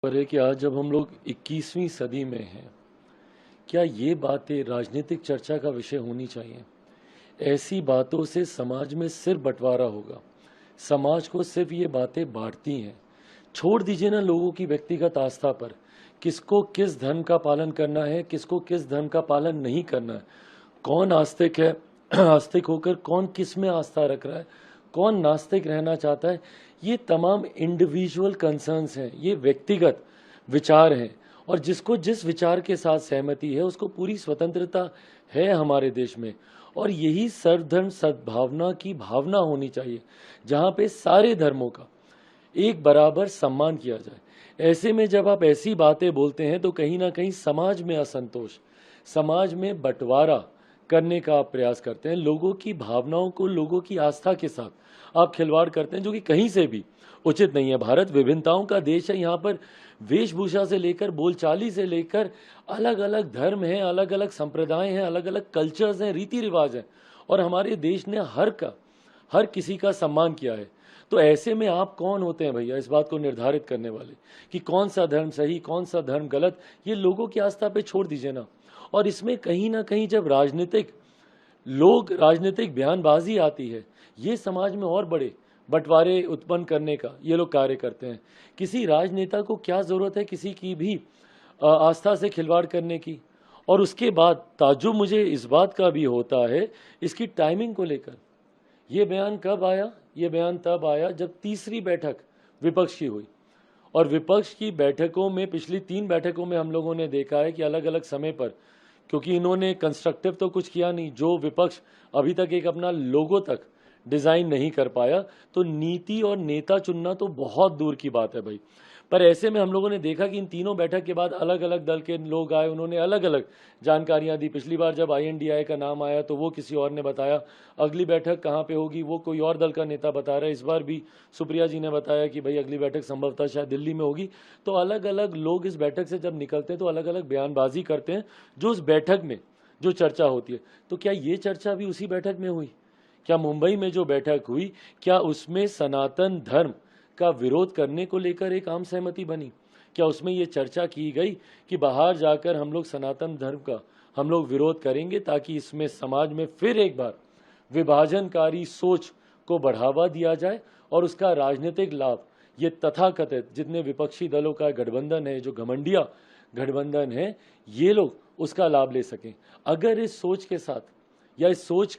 पर है कि आज जब हम लोग 21वीं सदी में हैं, क्या ये बातें राजनीतिक चर्चा का विषय होनी चाहिए? ऐसी बातों से समाज में सिर्फ बंटवारा होगा। समाज को सिर्फ ये बातें बांटती हैं। छोड़ दीजिए ना लोगों की व्यक्तिगत आस्था पर, किसको किस धर्म का पालन करना है, किसको किस धर्म का पालन नहीं करना है, कौन आस्तिक है, आस्तिक होकर कौन किस में आस्था रख रहा है, कौन नास्तिक रहना चाहता है, ये तमाम इंडिविजुअल कंसर्न्स हैं, ये व्यक्तिगत विचार हैं। और जिसको जिस विचार के साथ सहमति है उसको पूरी स्वतंत्रता है हमारे देश में। और यही सर्वधर्म सद्भावना की भावना होनी चाहिए, जहाँ पे सारे धर्मों का एक बराबर सम्मान किया जाए। ऐसे में जब आप ऐसी बातें बोलते हैं तो कहीं ना कहीं समाज में असंतोष, समाज में बंटवारा करने का आप प्रयास करते हैं। लोगों की भावनाओं को, लोगों की आस्था के साथ आप खिलवाड़ करते हैं, जो कि कहीं से भी उचित नहीं है। भारत विभिन्नताओं का देश है। यहाँ पर वेशभूषा से लेकर बोलचाली से लेकर अलग अलग धर्म हैं, अलग अलग संप्रदाय हैं, अलग अलग कल्चर्स हैं, रीति रिवाज हैं, और हमारे देश ने हर किसी का सम्मान किया है। तो ऐसे में आप कौन होते हैं भैया इस बात को निर्धारित करने वाले कि कौन सा धर्म सही, कौन सा धर्म गलत? ये लोगों की आस्था पे छोड़ दीजिए ना। और इसमें कहीं ना कहीं जब राजनीतिक बयानबाजी आती है, ये समाज में और बड़े बंटवारे उत्पन्न करने का ये लोग कार्य करते हैं। किसी राजनेता को क्या जरूरत है किसी की भी आस्था से खिलवाड़ करने की? और उसके बाद ताज्जुब मुझे इस बात का भी होता है इसकी टाइमिंग को लेकर। ये बयान कब आया? ये बयान तब आया जब तीसरी बैठक विपक्ष की हुई। और विपक्ष की बैठकों में, पिछली 3 बैठकों में हम लोगों ने देखा है कि अलग अलग समय पर, क्योंकि इन्होंने कंस्ट्रक्टिव तो कुछ किया नहीं, जो विपक्ष अभी तक एक अपना लोगो तक डिजाइन नहीं कर पाया, तो नीति और नेता चुनना तो बहुत दूर की बात है भाई। पर ऐसे में हम लोगों ने देखा कि इन तीनों बैठक के बाद अलग अलग दल के लोग आए, उन्होंने अलग अलग जानकारियां दी। पिछली बार जब INDI का नाम आया तो वो किसी और ने बताया, अगली बैठक कहाँ पे होगी वो कोई और दल का नेता बता रहा है। इस बार भी सुप्रिया जी ने बताया कि भाई अगली बैठक संभवतः शायद दिल्ली में होगी। तो अलग अलग लोग इस बैठक से जब निकलते हैं तो अलग अलग बयानबाजी करते हैं, जो उस बैठक में जो चर्चा होती है। तो क्या ये चर्चा भी उसी बैठक में हुई? क्या मुंबई में जो बैठक हुई, क्या उसमें सनातन धर्म का विरोध करने को लेकर एक आम सहमति बनी? क्या उसमें ये चर्चा की गई कि बाहर जाकर हम लोग सनातन धर्म का हम लोग विरोध करेंगे, ताकि इसमें समाज में फिर एक बार विभाजनकारी सोच को बढ़ावा दिया जाए और उसका राजनीतिक लाभ ये तथाकथित जितने विपक्षी दलों का गठबंधन है, जो घमंडिया गठबंधन है, ये लोग उसका लाभ ले सकें? अगर इस सोच के साथ या इस सोच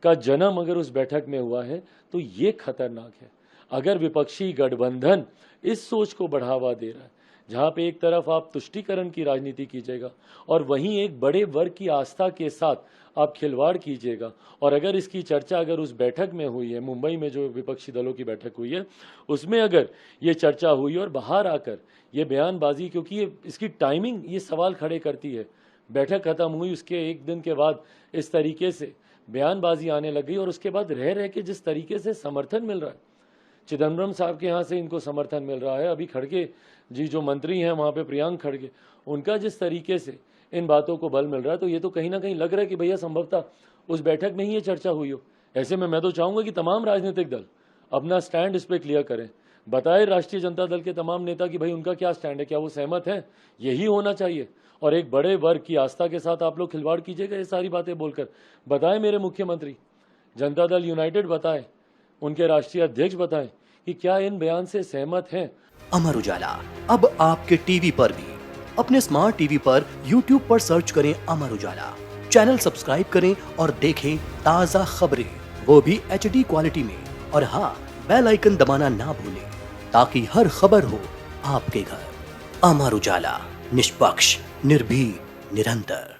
का जन्म अगर उस बैठक में हुआ है तो ये खतरनाक है। अगर विपक्षी गठबंधन इस सोच को बढ़ावा दे रहा है, जहां पे एक तरफ आप तुष्टीकरण की राजनीति कीजिएगा और वहीं एक बड़े वर्ग की आस्था के साथ आप खिलवाड़ कीजिएगा, और अगर इसकी चर्चा अगर उस बैठक में हुई है, मुंबई में जो विपक्षी दलों की बैठक हुई है उसमें अगर ये चर्चा हुई और बाहर आकर ये बयानबाजी, क्योंकि ये इसकी टाइमिंग ये सवाल खड़े करती है। बैठक खत्म हुई, उसके एक दिन के बाद इस तरीके से बयानबाजी आने लग गई, और उसके बाद रह रह के जिस तरीके से समर्थन मिल रहा है, चिदम्बरम साहब के यहाँ से इनको समर्थन मिल रहा है, अभी खड़गे जी जो मंत्री हैं वहाँ पे प्रियांक खड़गे, उनका जिस तरीके से इन बातों को बल मिल रहा है, तो ये तो कहीं ना कहीं लग रहा है कि भैया संभवतः उस बैठक में ही ये चर्चा हुई हो। ऐसे में मैं तो चाहूँगा कि तमाम राजनीतिक दल अपना स्टैंड इस पर क्लियर करें, बताए राष्ट्रीय जनता दल के तमाम नेता कि भाई उनका क्या स्टैंड है, क्या वो सहमत हैं? यही होना चाहिए। और एक बड़े वर्ग की आस्था के साथ आप लोग खिलवाड़ कीजिएगा ये सारी बातें बोलकर। बताएं मेरे मुख्यमंत्री, जनता दल यूनाइटेड बताएं, उनके राष्ट्रीय अध्यक्ष बताएं कि क्या इन बयान से सहमत हैं? अमर उजाला अब आपके टीवी पर भी। अपने स्मार्ट टीवी पर YouTube पर सर्च करें अमर उजाला, चैनल सब्सक्राइब करें और देखें ताजा खबरें, वो भी HD क्वालिटी में। और हाँ, बेल आइकन दबाना ना भूलें ताकि हर खबर हो आपके घर। अमर उजाला, निष्पक्ष, निर्भीक, निरंतर।